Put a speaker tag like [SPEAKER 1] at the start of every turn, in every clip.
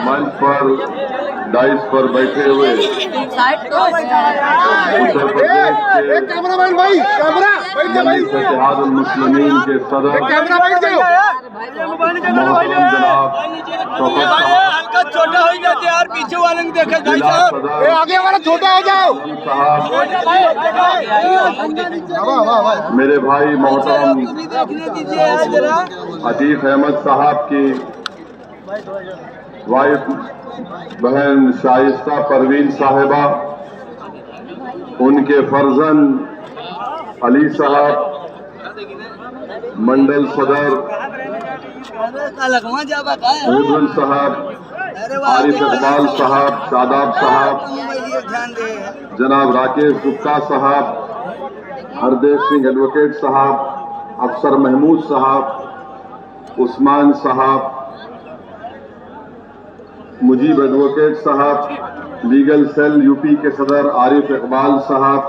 [SPEAKER 1] मंच पर डाइस पर बैठे हुए उत्तर प्रदेश के इत्तेहादुल मुस्लिमीन के सदर मोहतरम जनाब
[SPEAKER 2] हल्का छोटा हो गया यार, पीछे वाले ने देखा भाई साहब, आगे वाला छोटा हो जाओ
[SPEAKER 1] साहब, मेरे भाई मोहतरम अतीक अहमद साहब की वाइफ बहन शाइस्ता परवीन साहिबा, उनके फर्जन अली साहब, मंडल सदर मुहिबुल साहब, आरिफ इकबाल साहब, शादाब साहब, जनाब राकेश गुप्ता साहब, हरदेव सिंह एडवोकेट साहब, अफसर महमूद साहब, उस्मान साहब, मुजीब एडवोकेट साहब, लीगल सेल यूपी के सदर आरिफ इकबाल साहब,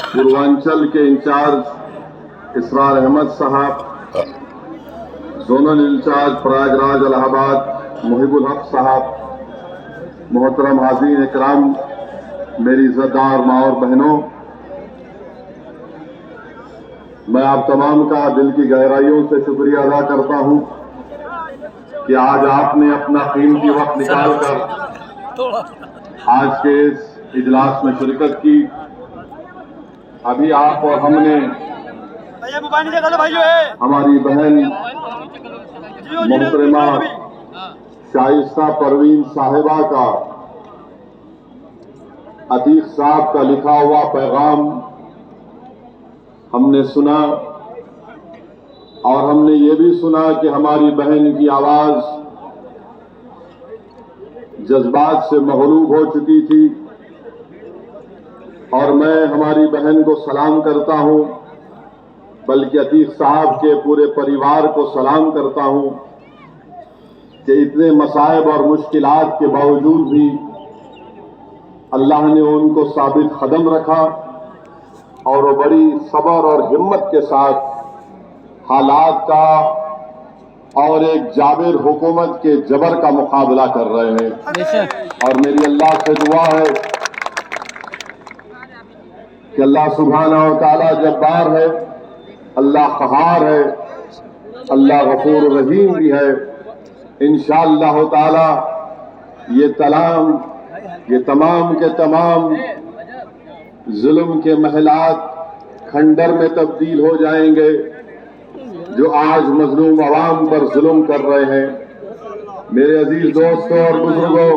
[SPEAKER 1] पूर्वांचल के इंचार्ज इसरार अहमद साहब, जोनल इंचार्ज प्रयागराज इलाहाबाद मुहिबुल हक साहब, मोहतरम हाज़रीन इकराम, मेरी इज़्ज़तदार माँ और बहनों, मैं आप तमाम का दिल की गहराइयों से शुक्रिया अदा करता हूँ कि आज आपने अपना कीमती वक्त निकालकर आज के इस इजलास में शिरकत की। अभी आप और हमने हमारी बहन मोहतरमा शाइस्ता परवीन साहिबा का, अतीक साहब का लिखा हुआ पैगाम हमने सुना और हमने ये भी सुना कि हमारी बहन की आवाज जज्बात से मगलूब हो चुकी थी और मैं हमारी बहन को सलाम करता हूं, बल्कि अतीक साहब के पूरे परिवार को सलाम करता हूं कि इतने मसाइब और मुश्किलात के बावजूद भी अल्लाह ने उनको साबित कदम रखा और वो बड़ी सब्र और हिम्मत के साथ हालात का और एक जाबिर हुकूमत के जबर का मुकाबला कर रहे हैं। और मेरी अल्लाह से दुआ है कि अल्लाह सुब्हाना व तआला जब्बार है, अल्लाह क़हार है, अल्लाह गफूर रहीम भी है। इंशाअल्लाह ताला ये तमाम के तमाम जुल्म के महलात खंडर में तब्दील हो जाएंगे जो आज मजलूम अवाम पर जुल्म कर रहे हैं। मेरे अजीज दोस्तों और बुजुर्गों,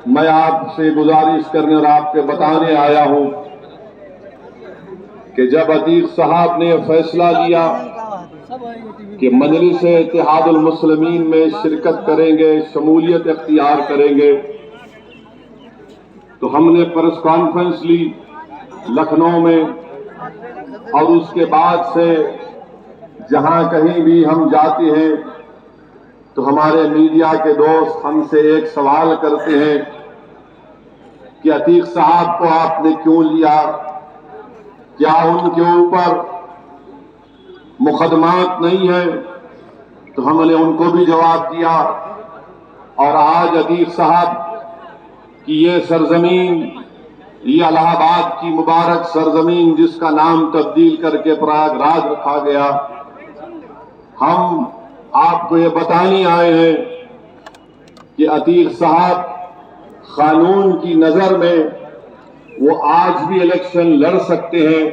[SPEAKER 1] मैं आपसे गुजारिश करने और आपके बताने आया हूं कि जब अतीक साहब ने फैसला लिया कि मजलिस इत्तेहादुल मुस्लिमीन में शिरकत करेंगे, शमूलियत इख्तियार करेंगे, तो हमने प्रेस कॉन्फ्रेंस ली लखनऊ में और उसके बाद से जहां कहीं भी हम जाते हैं तो हमारे मीडिया के दोस्त हमसे एक सवाल करते हैं कि अतीक साहब को आपने क्यों लिया, क्या उनके ऊपर मुकदमात नहीं है? तो हमने उनको भी जवाब दिया और आज अतीक साहब की ये सरजमीन, ये इलाहाबाद की मुबारक सरजमीन जिसका नाम तब्दील करके प्रयागराज रखा गया, हम आपको ये बताने आए हैं कि अतीक साहब कानून की नजर में वो आज भी इलेक्शन लड़ सकते हैं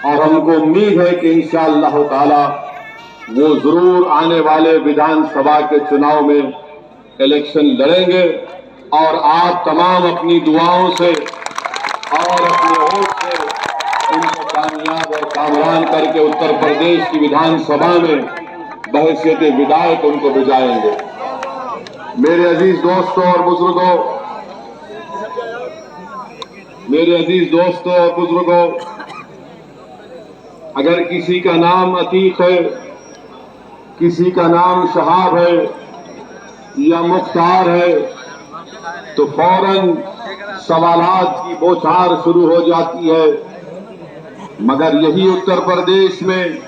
[SPEAKER 1] और हमको उम्मीद है कि इंशाअल्लाह ताला वो जरूर आने वाले विधानसभा के चुनाव में इलेक्शन लड़ेंगे और आप तमाम अपनी दुआओं से और अपने वोट से उनको कामयाब और कामयाब करके उत्तर प्रदेश की विधानसभा में बहैसियत विधायक उनको भिजाएंगे। मेरे अजीज दोस्तों और बुजुर्गों, अगर किसी का नाम अतीक है, किसी का नाम शहाब है या मुख्तार है तो फौरन सवालात की बौछार शुरू हो जाती है। मगर यही उत्तर प्रदेश में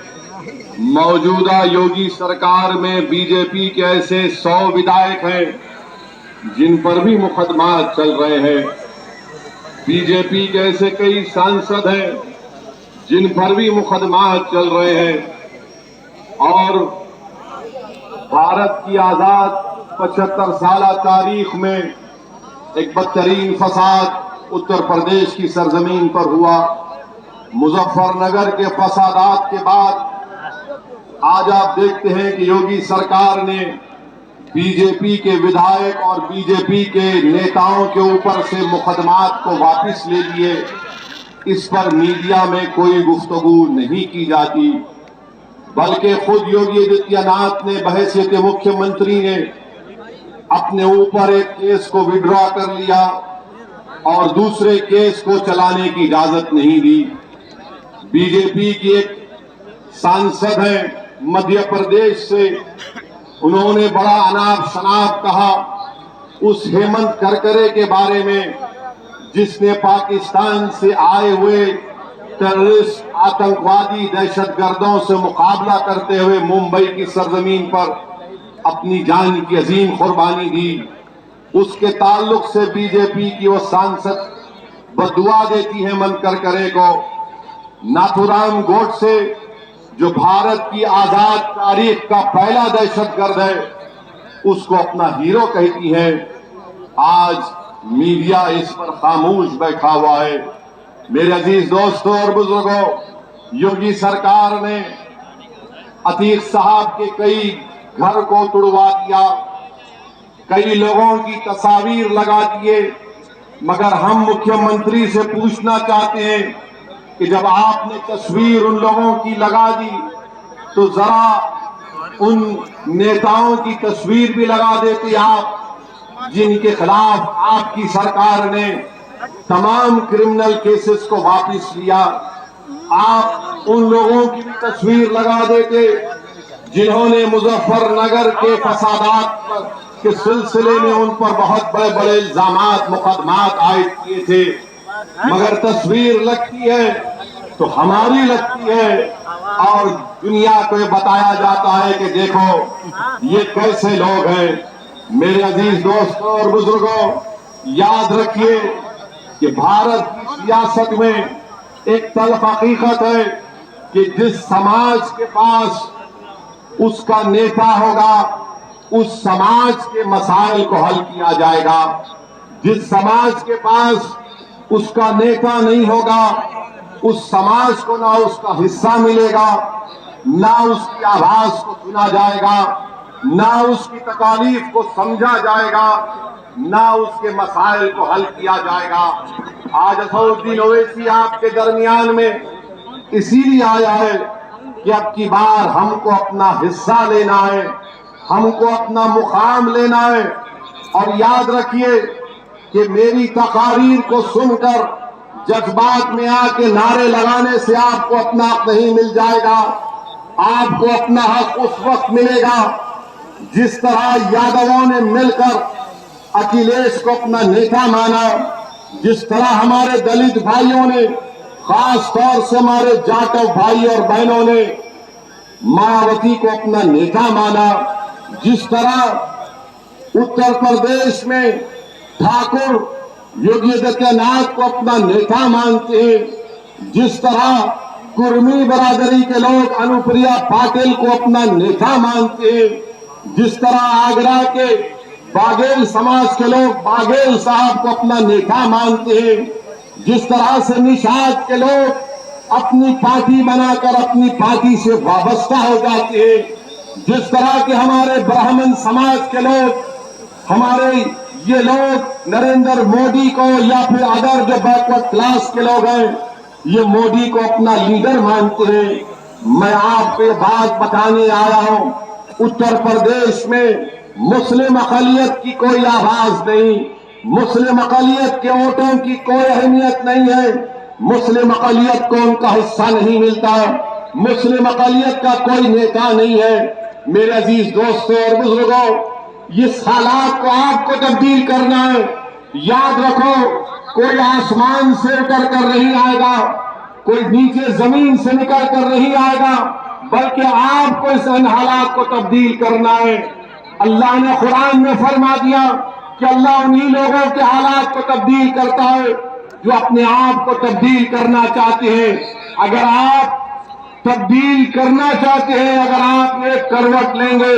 [SPEAKER 1] मौजूदा योगी सरकार में बीजेपी के ऐसे 100 विधायक हैं जिन पर भी मुकदमा चल रहे हैं। बीजेपी के ऐसे कई सांसद हैं जिन पर भी मुकदमा चल रहे हैं। और भारत की आजाद 75 साल तारीख में एक बदतरीन फसाद उत्तर प्रदेश की सरजमीन पर हुआ। मुजफ्फरनगर के फसादात के बाद आज आप देखते हैं कि योगी सरकार ने बीजेपी के विधायक और बीजेपी के नेताओं के ऊपर से मुकदमात को वापस ले लिए। इस पर मीडिया में कोई गुफ्तगू नहीं की जाती, बल्कि खुद योगी आदित्यनाथ ने बहैसियत मुख्यमंत्री ने अपने ऊपर एक केस को विड्रॉ कर लिया और दूसरे केस को चलाने की इजाजत नहीं दी। बीजेपी की एक सांसद है मध्य प्रदेश से, उन्होंने बड़ा अनाप शनाप कहा उस हेमंत करकरे के बारे में जिसने पाकिस्तान से आए हुए टेररिस्ट, आतंकवादी, दहशतगर्दों से मुकाबला करते हुए मुंबई की सरजमीन पर अपनी जान की अजीम कुर्बानी दी। उसके ताल्लुक से बीजेपी की वो सांसद बदुआ देती है हेमंत करकरे को। नाथुराम गोडसे जो भारत की आजाद तारीख का पहला दहशतगर्द है, उसको अपना हीरो कहती है। आज मीडिया इस पर खामोश बैठा हुआ है। मेरे अजीज दोस्तों और बुजुर्गों, योगी सरकार ने अतीक साहब के कई घर को तुड़वा दिया, कई लोगों की तस्वीर लगा दिए। मगर हम मुख्यमंत्री से पूछना चाहते हैं कि जब आपने तस्वीर उन लोगों की लगा दी तो जरा उन नेताओं की तस्वीर भी लगा देते आप जिनके खिलाफ आपकी सरकार ने तमाम क्रिमिनल केसेस को वापस लिया। आप उन लोगों की भी तस्वीर लगा देते जिन्होंने मुजफ्फरनगर के फसादात के सिलसिले में उन पर बहुत बड़े बड़े इल्जामात, मुकदमात आयद किए थे। मगर तस्वीर लगती है तो हमारी लगती है और दुनिया को बताया जाता है कि देखो ये कैसे लोग हैं। मेरे अजीज दोस्तों और बुजुर्गों, याद रखिए कि भारत की सियासत में एक तल्ख हकीकत है कि जिस समाज के पास उसका नेता होगा उस समाज के मसाइल को हल किया जाएगा। जिस समाज के पास उसका नेता नहीं होगा उस समाज को ना उसका हिस्सा मिलेगा, ना उसकी आवाज को सुना जाएगा, ना उसकी तकालीफ को समझा जाएगा, ना उसके मसाइल को हल किया जाएगा। आज असदुद्दीन ओवैसी आपके दरमियान में इसीलिए आया है कि अब की बार हमको अपना हिस्सा लेना है, हमको अपना मुकाम लेना है। और याद रखिए कि मेरी तकारीर को सुनकर जज्बात में आके नारे लगाने से आपको अपना हक नहीं मिल जाएगा। आपको अपना हक उस वक्त मिलेगा जिस तरह यादवों ने मिलकर अखिलेश को अपना नेता माना, जिस तरह हमारे दलित भाइयों ने, खास तौर से हमारे जाटव भाई और बहनों ने मायावती को अपना नेता माना, जिस तरह उत्तर प्रदेश में ठाकुर योगी आदित्यनाथ को अपना नेता मानते हैं, जिस तरह कुर्मी बरादरी के लोग अनुप्रिया पाटिल को अपना नेता मानते हैं, जिस तरह आगरा के बाघेल समाज के लोग बाघेल साहब को अपना नेता मानते हैं, जिस तरह से निषाद के लोग अपनी पार्टी बनाकर अपनी पार्टी से वाबस्ता हो जाते हैं, जिस तरह के हमारे ब्राह्मण समाज के लोग, हमारे ये लोग नरेंद्र मोदी को या फिर अदर जो बैकवर्ड क्लास के लोग हैं ये मोदी को अपना लीडर मानते हैं। मैं आपको ये बात बताने आया हूं, उत्तर प्रदेश में मुस्लिम अक़लियत की कोई आवाज नहीं, मुस्लिम अक़लियत के वोटों की कोई अहमियत नहीं है, मुस्लिम अक़लियत को उनका हिस्सा नहीं मिलता, मुस्लिम अक़लियत का कोई नेता नहीं है। मेरे अजीज दोस्तों और बुजुर्गों, इस हालात को आपको तब्दील करना है। याद रखो, कोई आसमान से उतर कर नहीं आएगा, कोई नीचे जमीन से निकल कर नहीं आएगा, बल्कि आपको इस हालात को तब्दील करना है। अल्लाह ने कुरान में फरमा दिया कि अल्लाह उन्हीं लोगों के हालात को तब्दील करता है जो अपने आप को तब्दील करना चाहते हैं। अगर आप तब्दील करना चाहते हैं, अगर आप एक करवट लेंगे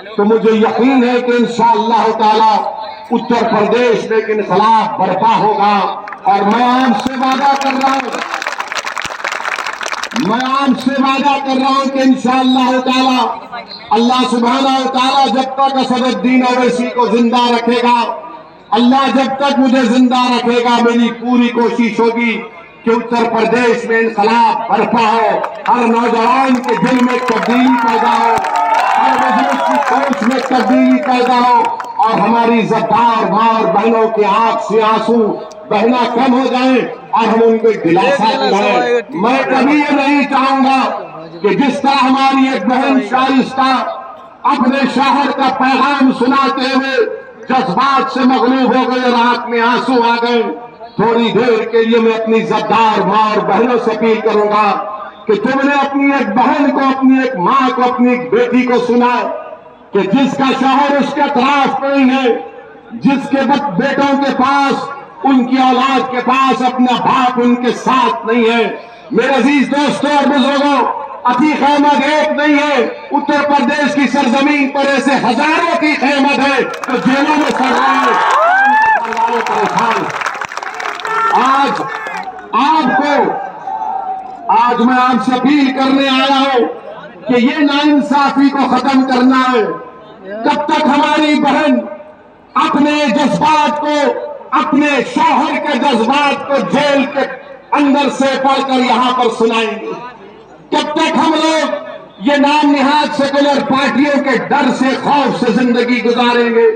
[SPEAKER 1] तो मुझे यकीन है कि इंशाअल्लाह ताला उत्तर प्रदेश में इनकलाब बर्पा होगा। और मैं आपसे वादा कर रहा हूं, कि इंशाअल्लाह ताला अल्लाह सुब्हानहू व तआला जब तक असदुद्दीन ओवैसी को जिंदा रखेगा, अल्लाह जब तक मुझे जिंदा रखेगा, मेरी पूरी कोशिश होगी कि उत्तर प्रदेश में इनकलाब बर्पा हो, हर नौजवान के दिल में तब्दीली पैदा हो, हर बुजुर्ग की सोच में तब्दीली पैदा हो, और हमारी इज्जतदार माँ और बहनों की आंख से आंसू बहना कम हो जाए और हम उनको दिलासा दिलाएं। मैं कभी ये नहीं चाहूंगा कि जिस तरह हमारी एक बहन शाइस्ता अपने शौहर का पैगाम सुनाते हुए जज्बात से मगलूब हो गए, रात में आंसू आ गए। थोड़ी देर के लिए मैं अपनी इज्जतदार माँ और बहनों से अपील करूंगा कि तुमने अपनी एक बहन को, अपनी एक माँ को, अपनी एक बेटी को सुना कि जिसका शौहर उसके तरफ नहीं है, जिसके बेटों के पास, उनकी औलाद के पास अपना बाप उनके साथ नहीं है। मेरे अजीज दोस्तों और बुजुर्गों, अतीक अहमद एक नहीं है, उत्तर प्रदेश की सरजमीन पर ऐसे हजारों अतीक अहमद है जो जेलों में सड़ रहे हैं, परेशान। आज मैं आपसे अपील करने आया हूं कि ये नाइंसाफी को खत्म करना है। कब तक हमारी बहन अपने जज्बात को, अपने शौहर के जज्बात को जेल के अंदर से पढ़कर यहां पर सुनाएंगे? कब तक हम लोग ये नाम निहाद सेकुलर पार्टियों के डर से, खौफ से जिंदगी गुजारेंगे?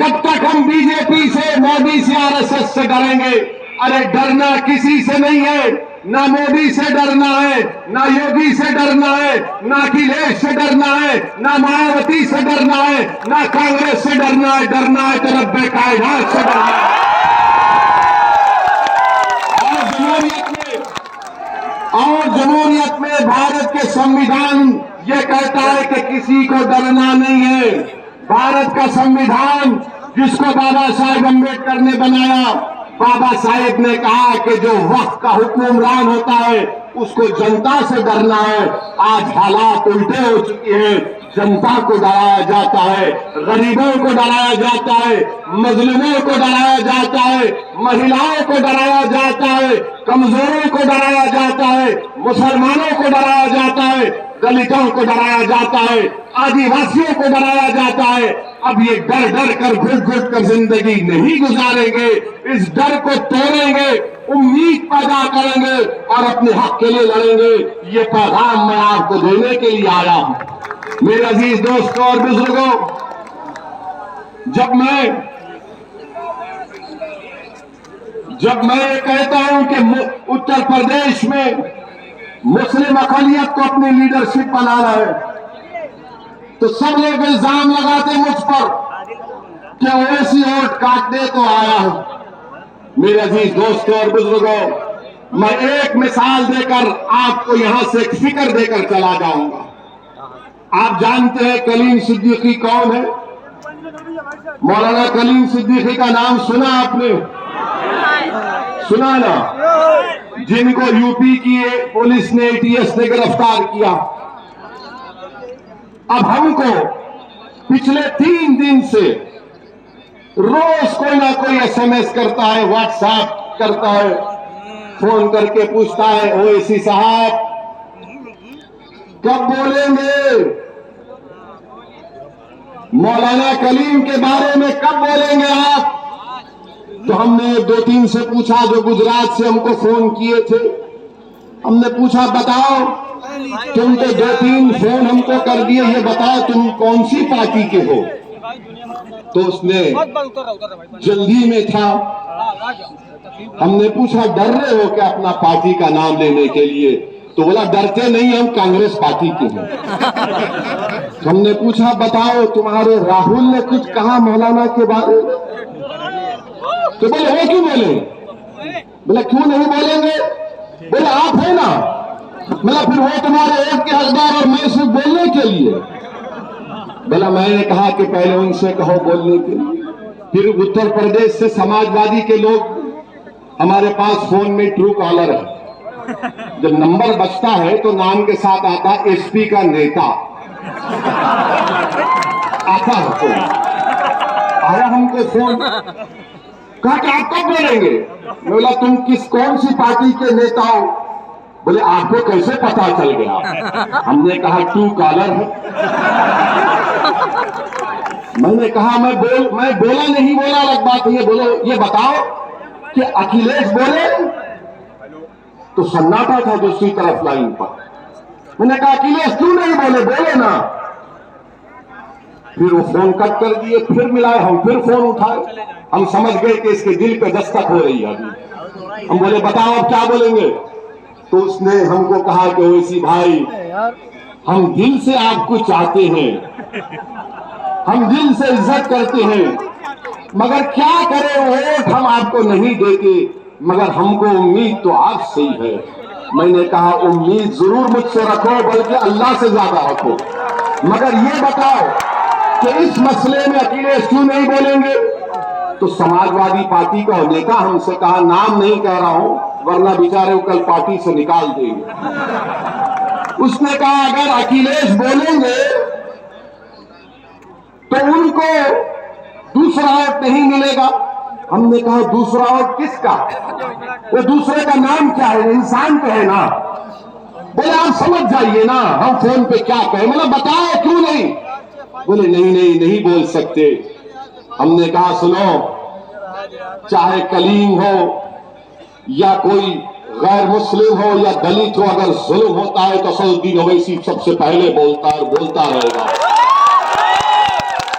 [SPEAKER 1] कब तक हम बीजेपी से, मोदी से, आरएसएस से डरेंगे? अरे डरना किसी से नहीं है, ना मोदी से डरना है, ना योगी से डरना है, ना अखिलेश से डरना है, ना मायावती से डरना है, ना कांग्रेस से डरना है। डरना है तो रब्बे कायनात से डरना है। और जमहूरियत में भारत के संविधान ये कहता है कि किसी को डरना नहीं है। भारत का संविधान जिसको बाबा साहेब अम्बेडकर ने बनाया, बाबा साहेब ने कहा कि जो वक्त का हुक्मरान होता है उसको जनता से डरना है। आज हालात उल्टे हो चुके हैं, जनता को डराया जाता है, गरीबों को डराया जाता है, मजलूमों को डराया जाता है, महिलाओं को डराया जाता है, कमजोरों को डराया जाता है, मुसलमानों को डराया जाता है, दलितों को डराया जाता है, आदिवासियों को डराया जाता है। अब ये डर डर कर, घुट घुट कर जिंदगी नहीं गुजारेंगे, इस डर को तोड़ेंगे, उम्मीद पैदा करेंगे और अपने हक के लिए लड़ेंगे। ये पैगाम मैं आपको देने के लिए आया हूं। मेरे अजीज दोस्तों और बुजुर्गों, जब मैं ये कहता हूं कि उत्तर प्रदेश में मुस्लिम अक़लियत को अपनी लीडरशिप बनाना है, तो सब लोग इल्जाम लगाते मुझ पर कि ओवैसी वोट काटने तो आया हूं। मेरे अजीज दोस्तों और बुजुर्गों, मैं एक मिसाल देकर आपको यहां से एक फिक्र देकर चला जाऊंगा। आप जानते हैं कलीम सिद्दीकी कौन है? मौलाना कलीम सिद्दीकी का नाम सुना आपने? सुना ना? जिनको यूपी की पुलिस ने, एटीएस ने गिरफ्तार किया। अब हमको पिछले 3 दिन से रोज कोई ना कोई एसएमएस करता है, व्हाट्सएप करता है, फोन करके पूछता है, ओवैसी साहब कब बोलेंगे? मौलाना कलीम के बारे में कब बोलेंगे आप? तो हमने 2-3 से पूछा जो गुजरात से हमको फोन किए थे। हमने पूछा बताओ, तुम तो 2-3 फोन हमको कर दिए, ये बताओ तुम कौन सी पार्टी के हो? तो उसने जल्दी में था। हमने पूछा डर रहे हो क्या अपना पार्टी का नाम लेने के लिए? तो तो बोला डरते नहीं, हम कांग्रेस पार्टी के हैं। हमने पूछा बताओ तुम्हारे राहुल ने कुछ कहा मौलाना के बारे में? तो बोले वो क्यों बोले? बोला क्यों नहीं बोलेंगे? बोले आप है ना। बोला फिर वो तुम्हारे एक के हकदार और मैं सिर्फ बोलने के लिए? बोला मैंने कहा कि पहले उनसे कहो बोलने के लिए। फिर उत्तर प्रदेश से समाजवादी के लोग, हमारे पास फोन में ट्रू कॉलर है, जब नंबर बजता है तो नाम के साथ आता है एसपी का नेता, आता है फोन। आया हमको फोन, कहा कि आप कब बोलेंगे? बोला तुम कौन सी पार्टी के नेता हो? बोले आपको कैसे पता चल गया? हमने कहा ट्रू कॉलर है। मैंने कहा मैं बोला नहीं, बोला अलग बात है, बोलो ये बताओ कि अखिलेश बोले? तो सन्नाटा था दूसरी तरफ लाइन पर। मैंने कहा अखिलेश क्यों नहीं बोले, बोले ना। फिर वो फोन कट कर दिए, फिर मिलाए, हम फिर फोन उठाए। हम समझ गए कि इसके दिल पे दस्तक हो रही है अभी। हम बोले बताओ अब क्या बोलेंगे? तो उसने हमको कहा कि ओवैसी भाई, हम दिल से आपको चाहते हैं, हम दिल से इज्जत करते हैं, मगर क्या करें वोट हम आपको नहीं देते, मगर हमको उम्मीद तो आपसे ही है। मैंने कहा उम्मीद जरूर मुझसे रखो, बल्कि अल्लाह से ज्यादा रखो, मगर ये बताओ कि इस मसले में अखिलेश क्यों नहीं बोलेंगे? तो समाजवादी पार्टी का नेता हमसे कहा, नाम नहीं कह रहा हूं वरना बेचारे को कल पार्टी से निकाल देंगे। उसने कहा अगर अखिलेश बोलेंगे तो उनको दूसरा वोट नहीं मिलेगा। हमने कहा दूसरा वोट किसका? वो दूसरे का नाम क्या है? इंसान तो है ना। बोले आप समझ जाइए ना, हम फोन पे क्या कहें? मतलब बताओ क्यों नहीं? बोले नहीं बोल सकते। हमने कहा सुनो, चाहे कलीम हो या कोई गैर मुस्लिम हो या दलित हो, अगर जुल्म होता है तो असदुद्दीन ओवैसी सबसे पहले बोलता है और बोलता रहेगा।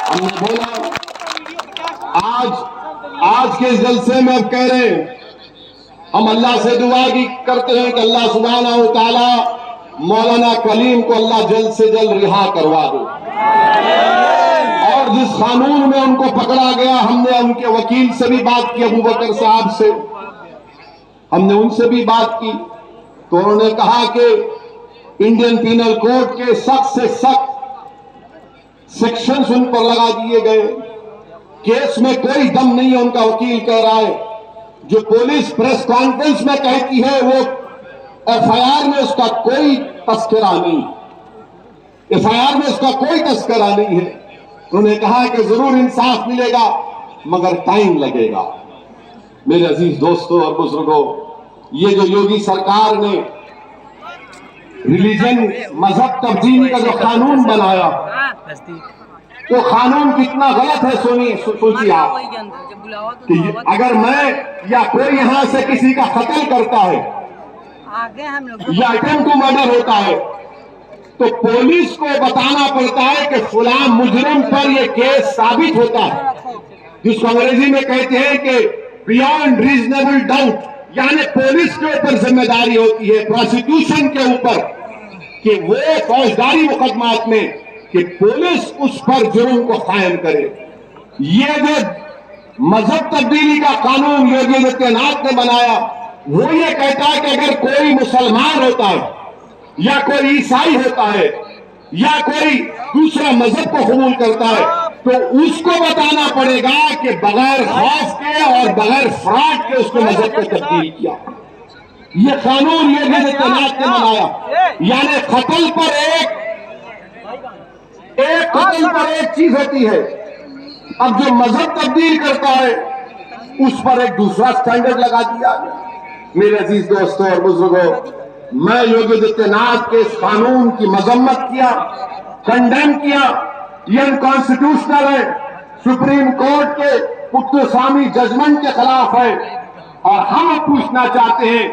[SPEAKER 1] हमने बोला आज के जलसे में अब कह रहे हैं, हम अल्लाह से दुआ की करते हैं कि अल्लाह सुब्हानहू व तआला मौलाना कलीम को अल्लाह जल्द से जल्द रिहा करवा दे। और जिस कानून में उनको पकड़ा गया, हमने उनके वकील से भी बात की, अबू बकर साहब से, हमने उनसे भी बात की, तो उन्होंने कहा कि इंडियन पीनल कोड के सख्त से सख्त सेक्शंस उन पर लगा दिए गए। केस में कोई दम नहीं है, उनका वकील कह रहा है। जो पुलिस प्रेस कॉन्फ्रेंस में कहती है वो एफआईआर में उसका कोई तस्करा नहीं, एफआईआर में उसका कोई तस्करा नहीं है। उन्होंने कहा कि जरूर इंसाफ मिलेगा मगर टाइम लगेगा। मेरे अजीज दोस्तों और बुजुर्गों, ये जो योगी सरकार ने रिलीजन मजहब तब्दीली का जो कानून बनाया, तो कानून कितना गलत है सोचिए आप कि अगर मैं या कोई यहां से किसी का कत्ल करता है या अटेम्प्ट टू मर्डर होता है, तो पुलिस को बताना पड़ता है कि फलां मुजरिम पर यह केस साबित होता है, जिसको अंग्रेजी में कहते हैं कि बियॉन्ड रीजनेबल डाउट, यानी पुलिस के ऊपर जिम्मेदारी होती है, प्रोसिक्यूशन के ऊपर, कि वो फौजदारी मुकदमात में कि पुलिस उस पर जुर्म को कायम करे। ये जो मजहब तब्दीली का कानून योगी आदित्यनाथ ने बनाया, वो ये कहता है कि अगर कोई मुसलमान होता है या कोई ईसाई होता है या कोई दूसरा मजहब को कबूल करता है, तो उसको बताना पड़ेगा कि बगैर खौफ के और बगैर फ्रॉड के उसको मजहब को तब्दील किया। ये कानून योगी आदित्यनाथ ने बनाया, यानी कत्ल पर एक कत्ल पर एक चीज होती है, अब जो मजहब तब्दील करता है उस पर एक दूसरा स्टैंडर्ड लगा दिया। मेरे अजीज दोस्तों और बुजुर्गों, मैं योगी आदित्यनाथ के इस कानून की मजम्मत किया, कंडेम किया। ये अनकॉन्स्टिट्यूशनल है, सुप्रीम कोर्ट के पुख्तसामी जजमेंट के खिलाफ है, और हम पूछना चाहते हैं